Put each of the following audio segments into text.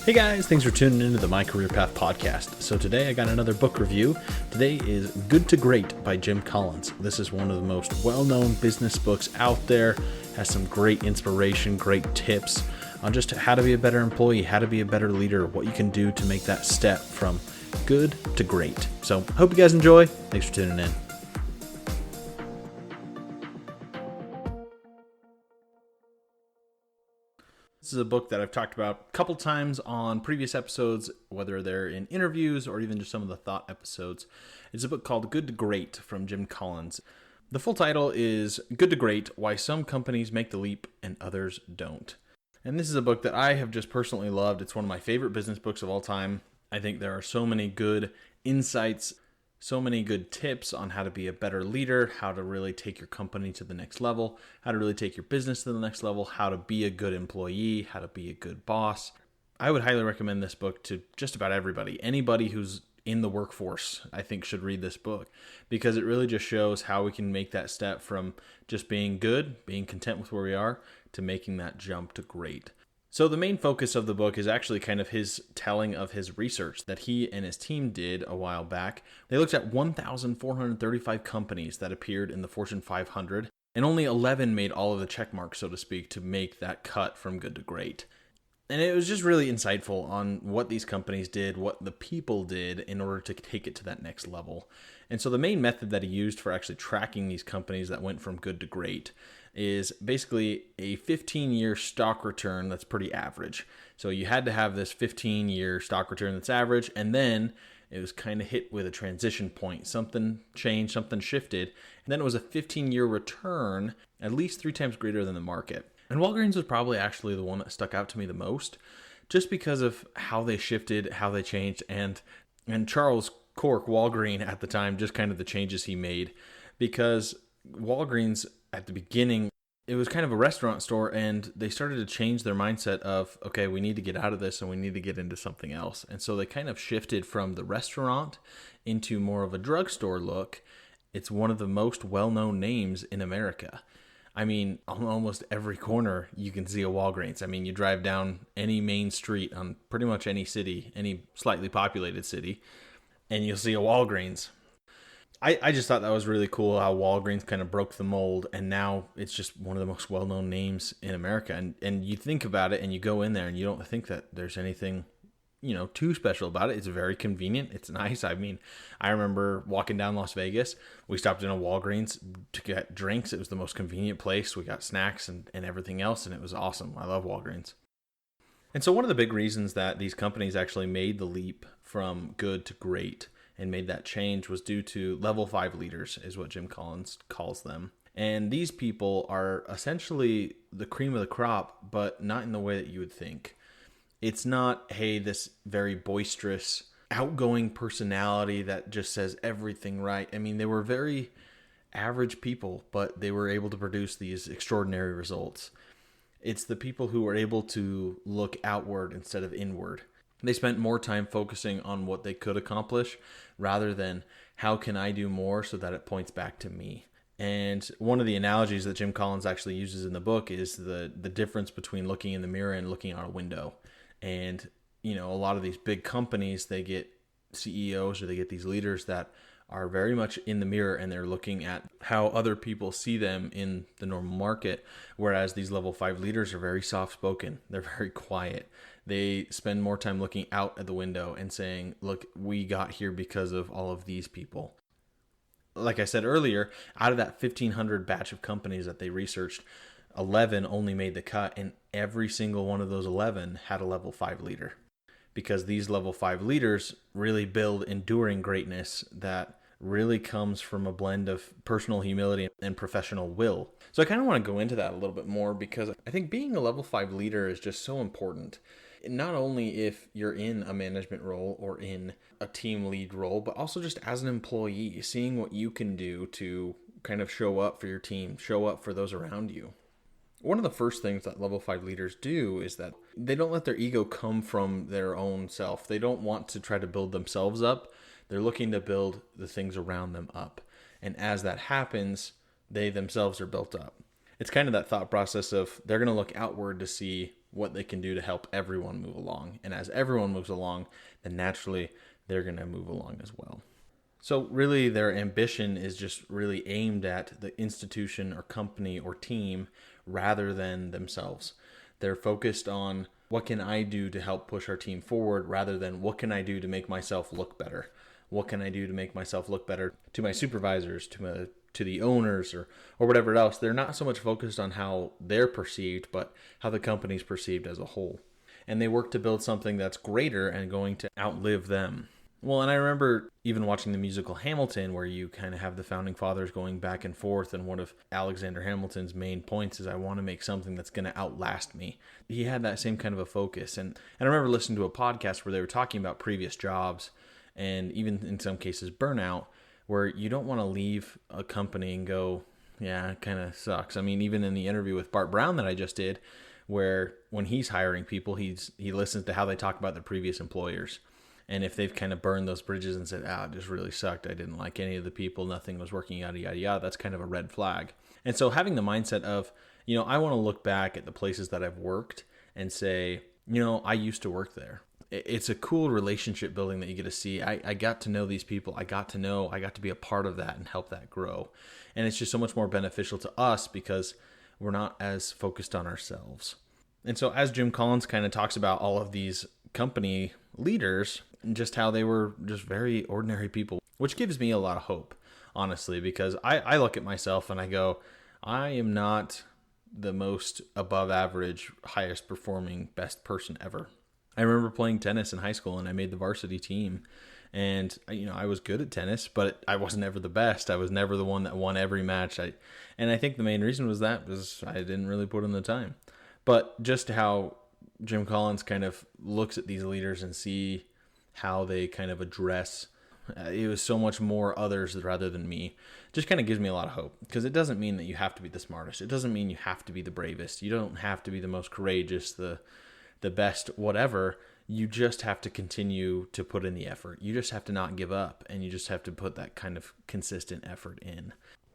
Hey guys, thanks for tuning into the My Career Path podcast. So today I got another book review. Today is Good to Great by Jim Collins. This is one of the most well-known business books out there. Has some great inspiration, great tips on just how to be a better employee, how to be a better leader, what you can do to make that step from good to great. So hope you guys enjoy. Thanks for tuning in. This is a book that I've talked about a couple times on previous episodes, whether they're in interviews or even just some of the thought episodes. It's a book called Good to Great from Jim Collins. The full title is Good to Great: Why Some Companies Make the Leap and Others Don't. And this is a book that I have just personally loved. It's one of my favorite business books of all time. I think there are so many good insights, so many good tips on how to be a better leader, how to really take your company to the next level, how to really take your business to the next level, how to be a good employee, how to be a good boss. I would highly recommend this book to just about everybody. Anybody who's in the workforce, I think, should read this book because it really just shows how we can make that step from just being good, being content with where we are, to making that jump to great. So the main focus of the book is actually kind of his telling of his research that he and his team did a while back. They looked at 1,435 companies that appeared in the Fortune 500, and only 11 made all of the check marks, so to speak, to make that cut from good to great. And it was just really insightful on what these companies did, what the people did in order to take it to that next level. And so the main method that he used for actually tracking these companies that went from good to great is basically a 15-year stock return that's pretty average. So you had to have this 15-year stock return that's average, and then it was kind of hit with a transition point. Something changed, something shifted, and then it was a 15-year return at least 3 times greater than the market. And Walgreens was probably actually the one that stuck out to me the most, just because of how they shifted, how they changed, and Charles Cork, Walgreen at the time, just kind of the changes he made. Because Walgreens at the beginning, it was kind of a restaurant store, and they started to change their mindset of, okay, we need to get out of this and we need to get into something else. And so they kind of shifted from the restaurant into more of a drugstore look. It's one of the most well-known names in America. I mean, on almost every corner, you can see a Walgreens. I mean, you drive down any main street on pretty much any city, any slightly populated city, and you'll see a Walgreens. I just thought that was really cool how Walgreens kind of broke the mold, and now it's just one of the most well-known names in America. And you think about it, and you go in there, and you don't think that there's anything, too special about it. It's very convenient. It's nice. I mean, I remember walking down Las Vegas. We stopped in a Walgreens to get drinks. It was the most convenient place. We got snacks and everything else, and it was awesome. I love Walgreens. And so one of the big reasons that these companies actually made the leap from good to great and made that change was due to level 5 leaders, is what Jim Collins calls them. And these people are essentially the cream of the crop, but not in the way that you would think. It's not, hey, this very boisterous, outgoing personality that just says everything right. I mean, they were very average people, but they were able to produce these extraordinary results. It's the people who were able to look outward instead of inward. They spent more time focusing on what they could accomplish rather than how can I do more so that it points back to me. And one of the analogies that Jim Collins actually uses in the book is the difference between looking in the mirror and looking out a window. And, a lot of these big companies, they get CEOs or they get these leaders that are very much in the mirror and they're looking at how other people see them in the normal market. Whereas these level 5 leaders are very soft-spoken. They're very quiet. They spend more time looking out at the window and saying, look, we got here because of all of these people. Like I said earlier, out of that 1,500 batch of companies that they researched, 11 only made the cut, and every single one of those 11 had a level 5 leader. Because these level 5 leaders really build enduring greatness that really comes from a blend of personal humility and professional will. So I kind of want to go into that a little bit more because I think being a level 5 leader is just so important. Not only if you're in a management role or in a team lead role, but also just as an employee, seeing what you can do to kind of show up for your team, show up for those around you. One of the first things that level 5 leaders do is that they don't let their ego come from their own self. They don't want to try to build themselves up. They're looking to build the things around them up. And as that happens, they themselves are built up. It's kind of that thought process of they're going to look outward to see what they can do to help everyone move along. And as everyone moves along, then naturally they're going to move along as well. So really their ambition is just really aimed at the institution or company or team rather than themselves. They're focused on what can I do to help push our team forward rather than what can I do to make myself look better? What can I do to make myself look better to my supervisors, to the owners, or whatever else? They're not so much focused on how they're perceived, but how the company's perceived as a whole. And they work to build something that's greater and going to outlive them. Well, and I remember even watching the musical Hamilton, where you kind of have the founding fathers going back and forth, and one of Alexander Hamilton's main points is, I want to make something that's going to outlast me. He had that same kind of a focus. And I remember listening to a podcast where they were talking about previous jobs, and even in some cases burnout, where you don't want to leave a company and go, yeah, it kind of sucks. I mean, even in the interview with Bart Brown that I just did, where when he's hiring people, he listens to how they talk about their previous employers. And if they've kind of burned those bridges and said, it just really sucked, I didn't like any of the people, nothing was working, yada, yada, yada, that's kind of a red flag. And so having the mindset of, I want to look back at the places that I've worked and say, I used to work there. It's a cool relationship building that you get to see. I got to know these people. I got to be a part of that and help that grow. And it's just so much more beneficial to us because we're not as focused on ourselves. And so as Jim Collins kind of talks about all of these company leaders and just how they were just very ordinary people, which gives me a lot of hope, honestly, because I look at myself and I go, I am not the most above average, highest performing, best person ever. I remember playing tennis in high school and I made the varsity team, and I was good at tennis, but I wasn't ever the best. I was never the one that won every match. And I think the main reason was I didn't really put in the time. But just how Jim Collins kind of looks at these leaders and see how they kind of address, it was so much more others rather than me, just kind of gives me a lot of hope, because it doesn't mean that you have to be the smartest. It doesn't mean you have to be the bravest. You don't have to be the most courageous, the best, whatever. You just have to continue to put in the effort. You just have to not give up, and you just have to put that kind of consistent effort in.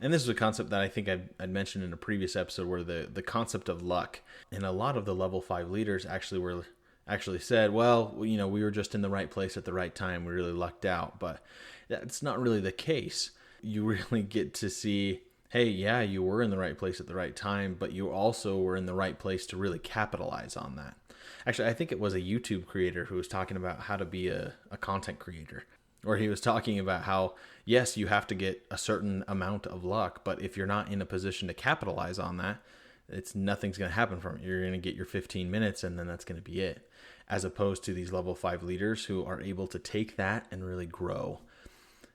And this is a concept that I think I'd mentioned in a previous episode, where the concept of luck, and a lot of the level 5 leaders actually said, well, we were just in the right place at the right time. We really lucked out. But that's not really the case. You really get to see, hey, yeah, you were in the right place at the right time, but you also were in the right place to really capitalize on that. Actually, I think it was a YouTube creator who was talking about how to be a content creator, or he was talking about how, yes, you have to get a certain amount of luck, but if you're not in a position to capitalize on that, nothing's going to happen from it. You're going to get your 15 minutes and then that's going to be it. As opposed to these level 5 leaders who are able to take that and really grow.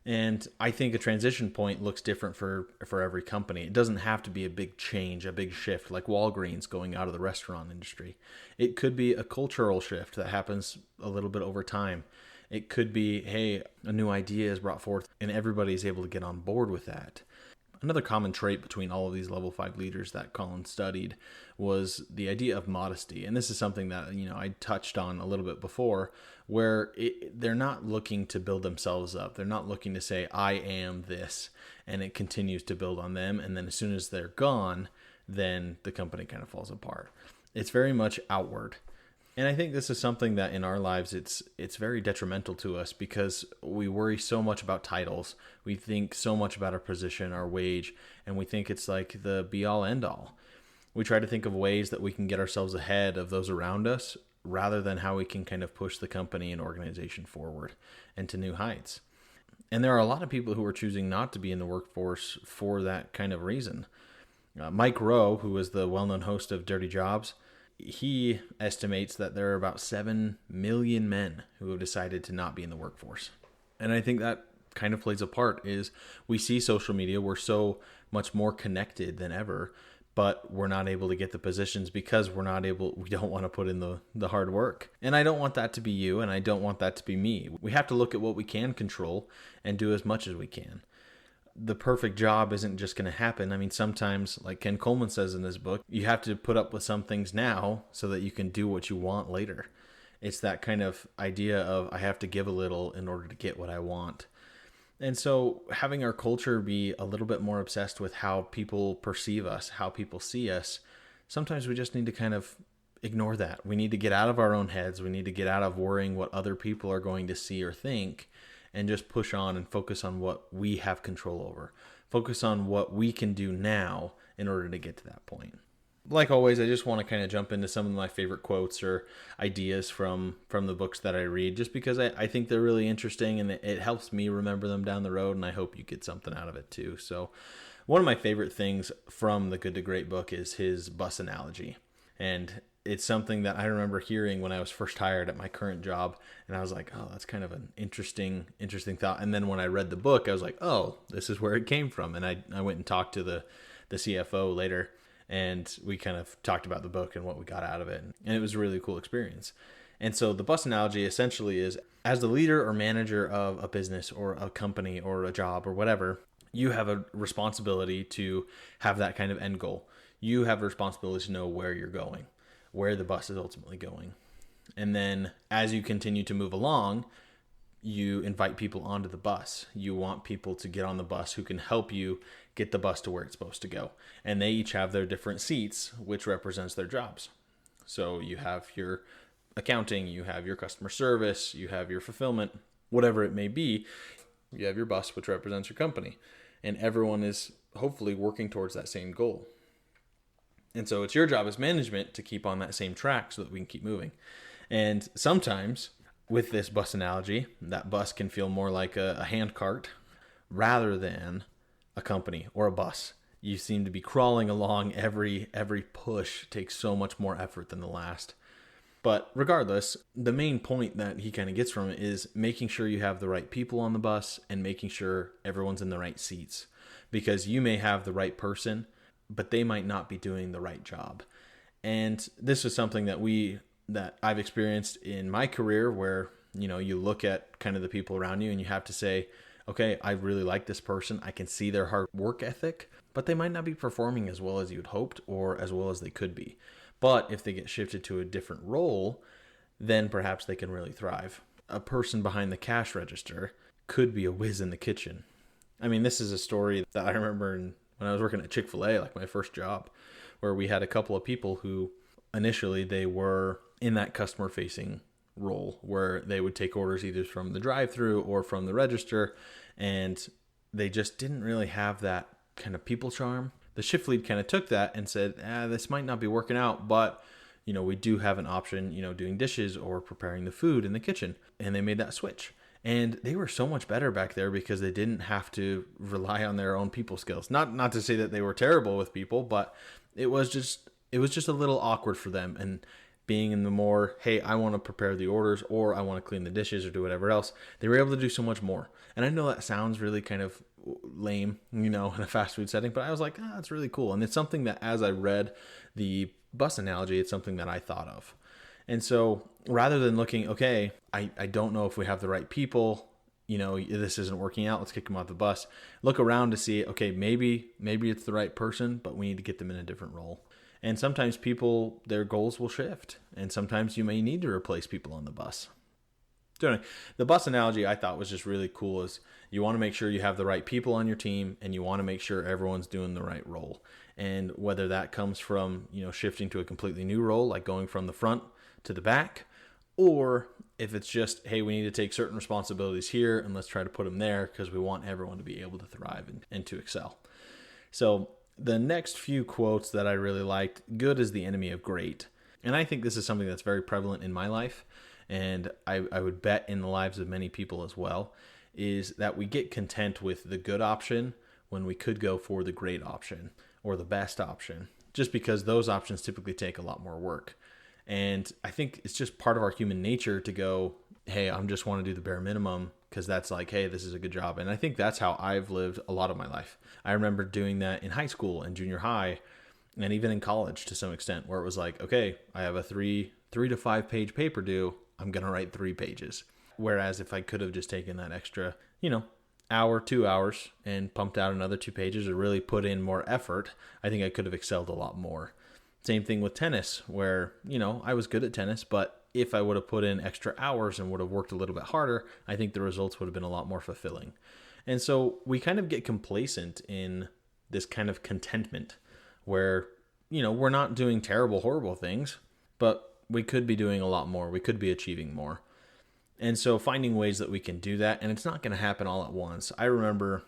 And I think a transition point looks different for every company. It doesn't have to be a big change, a big shift like Walgreens going out of the restaurant industry. It could be a cultural shift that happens a little bit over time. It could be, hey, a new idea is brought forth and everybody's able to get on board with that. Another common trait between all of these level 5 leaders that Collins studied was the idea of modesty. And this is something that, I touched on a little bit before, where they're not looking to build themselves up. They're not looking to say, I am this, and it continues to build on them. And then as soon as they're gone, then the company kind of falls apart. It's very much outward. And I think this is something that in our lives, it's very detrimental to us, because we worry so much about titles. We think so much about our position, our wage, and we think it's like the be all end all. We try to think of ways that we can get ourselves ahead of those around us, rather than how we can kind of push the company and organization forward and to new heights. And there are a lot of people who are choosing not to be in the workforce for that kind of reason. Mike Rowe, who is the well-known host of Dirty Jobs, he estimates that there are about 7 million men who have decided to not be in the workforce. And I think that kind of plays a part. Is we see social media, we're so much more connected than ever, but we're not able to get the positions because we don't want to put in the hard work. And I don't want that to be you, and I don't want that to be me. We have to look at what we can control and do as much as we can. The perfect job isn't just going to happen. I mean, sometimes, like Ken Coleman says in his book, you have to put up with some things now so that you can do what you want later. It's that kind of idea of, I have to give a little in order to get what I want. And so having our culture be a little bit more obsessed with how people perceive us, how people see us, sometimes we just need to kind of ignore that. We need to get out of our own heads. We need to get out of worrying what other people are going to see or think, and just push on and focus on what we have control over. Focus on what we can do now in order to get to that point. Like always, I just want to kind of jump into some of my favorite quotes or ideas from the books that I read, just because I think they're really interesting, and it helps me remember them down the road, and I hope you get something out of it too. So one of my favorite things from the Good to Great book is his bus analogy. And it's something that I remember hearing when I was first hired at my current job. And I was like, oh, that's kind of an interesting thought. And then when I read the book, I was like, oh, this is where it came from. And I went and talked to the CFO later, and we kind of talked about the book and what we got out of it. And it was a really cool experience. And so the bus analogy essentially is, as the leader or manager of a business or a company or a job or whatever, you have a responsibility to have that kind of end goal. You have a responsibility to know where you're going, where the bus is ultimately going. And then as you continue to move along, you invite people onto the bus. You want people to get on the bus who can help you get the bus to where it's supposed to go. And they each have their different seats, which represents their jobs. So you have your accounting, you have your customer service, you have your fulfillment, whatever it may be. You have your bus, which represents your company. And everyone is hopefully working towards that same goal. And so it's your job as management to keep on that same track so that we can keep moving. And sometimes with this bus analogy, that bus can feel more like a hand cart rather than a company or a bus. You seem to be crawling along. Every push takes so much more effort than the last. But regardless, the main point that he kind of gets from it is making sure you have the right people on the bus and making sure everyone's in the right seats. Because you may have the right person, but they might not be doing the right job. And this is something that I've experienced in my career, where, you look at kind of the people around you and you have to say, okay, I really like this person. I can see their hard work ethic, but they might not be performing as well as you'd hoped or as well as they could be. But if they get shifted to a different role, then perhaps they can really thrive. A person behind the cash register could be a whiz in the kitchen. I mean, this is a story that I remember when I was working at Chick-fil-A, like my first job, where we had a couple of people who initially they were in that customer-facing role where they would take orders either from the drive-thru or from the register, and they just didn't really have that kind of people charm. The shift lead kind of took that and said, this might not be working out, but we do have an option, doing dishes or preparing the food in the kitchen. And they made that switch. And they were so much better back there because they didn't have to rely on their own people skills. Not to say that they were terrible with people, but it was just a little awkward for them. And being in the more, hey, I want to prepare the orders, or I want to clean the dishes or do whatever else, they were able to do so much more. And I know that sounds really kind of lame, in a fast food setting, but I was like, that's really cool. And it's something that as I read the bus analogy, it's something that I thought of. And so rather than looking, okay, I don't know if we have the right people, this isn't working out, let's kick them off the bus. Look around to see, okay, maybe it's the right person, but we need to get them in a different role. And sometimes people, their goals will shift. And sometimes you may need to replace people on the bus. So anyway, the bus analogy I thought was just really cool is you want to make sure you have the right people on your team, and you want to make sure everyone's doing the right role. And whether that comes from, shifting to a completely new role, like going from the front to the back, or if it's just, hey, we need to take certain responsibilities here and let's try to put them there because we want everyone to be able to thrive and to excel. So the next few quotes that I really liked, good is the enemy of great. And I think this is something that's very prevalent in my life, and I would bet in the lives of many people as well, is that we get content with the good option when we could go for the great option or the best option, just because those options typically take a lot more work. And I think it's just part of our human nature to go, hey, I just want to do the bare minimum because that's like, hey, this is a good job. And I think that's how I've lived a lot of my life. I remember doing that in high school and junior high, and even in college to some extent, where it was like, okay, I have a 3 to 5 page paper due. I'm going to write 3 pages. Whereas if I could have just taken that extra, hour, 2 hours and pumped out another 2 pages or really put in more effort, I think I could have excelled a lot more. Same thing with tennis, where, I was good at tennis, but if I would have put in extra hours and would have worked a little bit harder, I think the results would have been a lot more fulfilling. And so we kind of get complacent in this kind of contentment where, we're not doing terrible, horrible things, but we could be doing a lot more. We could be achieving more. And so finding ways that we can do that, and it's not going to happen all at once. I remember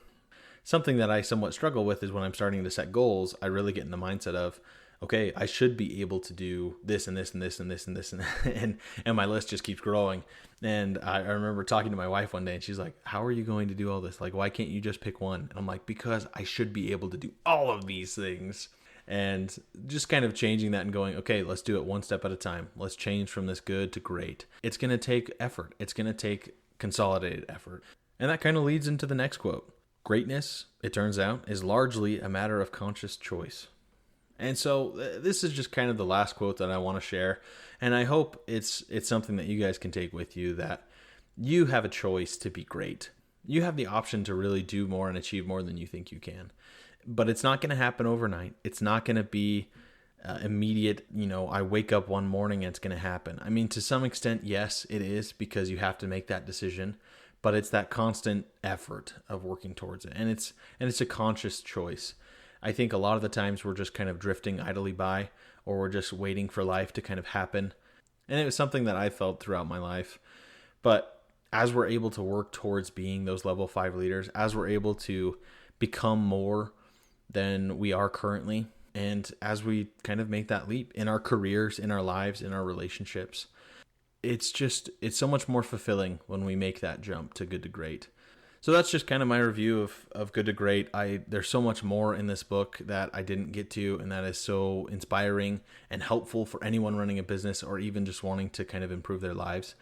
something that I somewhat struggle with is when I'm starting to set goals, I really get in the mindset of, okay, I should be able to do this and this and this and this and this and my list just keeps growing. And I remember talking to my wife one day, and she's like, how are you going to do all this? Like, why can't you just pick one? And I'm like, because I should be able to do all of these things. And just kind of changing that and going, okay, let's do it one step at a time. Let's change from this good to great. It's going to take effort. It's going to take consolidated effort. And that kind of leads into the next quote. Greatness, it turns out, is largely a matter of conscious choice. And so this is just kind of the last quote that I want to share. And I hope it's something that you guys can take with you, that you have a choice to be great. You have the option to really do more and achieve more than you think you can. But it's not going to happen overnight. It's not going to be immediate, I wake up one morning and it's going to happen. I mean, to some extent, yes, it is, because you have to make that decision. But it's that constant effort of working towards it. And it's a conscious choice. I think a lot of the times we're just kind of drifting idly by, or we're just waiting for life to kind of happen. And it was something that I felt throughout my life. But as we're able to work towards being those level 5 leaders, as we're able to become more than we are currently, and as we kind of make that leap in our careers, in our lives, in our relationships, it's so much more fulfilling when we make that jump to good to great. So that's just kind of my review of Good to Great. There's so much more in this book that I didn't get to, and that is so inspiring and helpful for anyone running a business or even just wanting to kind of improve their lives.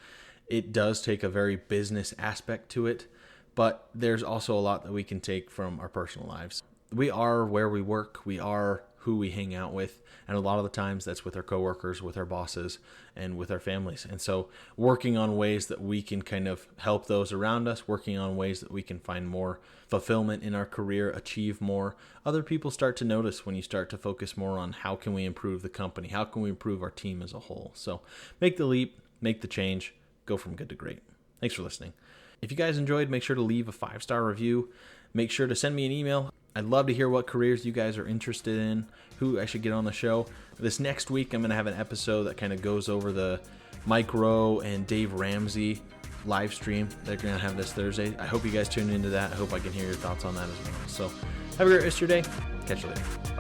It does take a very business aspect to it, but there's also a lot that we can take from our personal lives. We are where we work. We are who we hang out with. And a lot of the times that's with our coworkers, with our bosses, and with our families. And so working on ways that we can kind of help those around us, working on ways that we can find more fulfillment in our career, achieve more. Other people start to notice when you start to focus more on how can we improve the company? How can we improve our team as a whole? So make the leap, make the change, go from good to great. Thanks for listening. If you guys enjoyed, make sure to leave a 5-star review. Make sure to send me an email. I'd love to hear what careers you guys are interested in, who I should get on the show. This next week, I'm going to have an episode that kind of goes over the Mike Rowe and Dave Ramsey live stream. They're going to have this Thursday. I hope you guys tune into that. I hope I can hear your thoughts on that as well. So have a great rest of your day. Catch you later.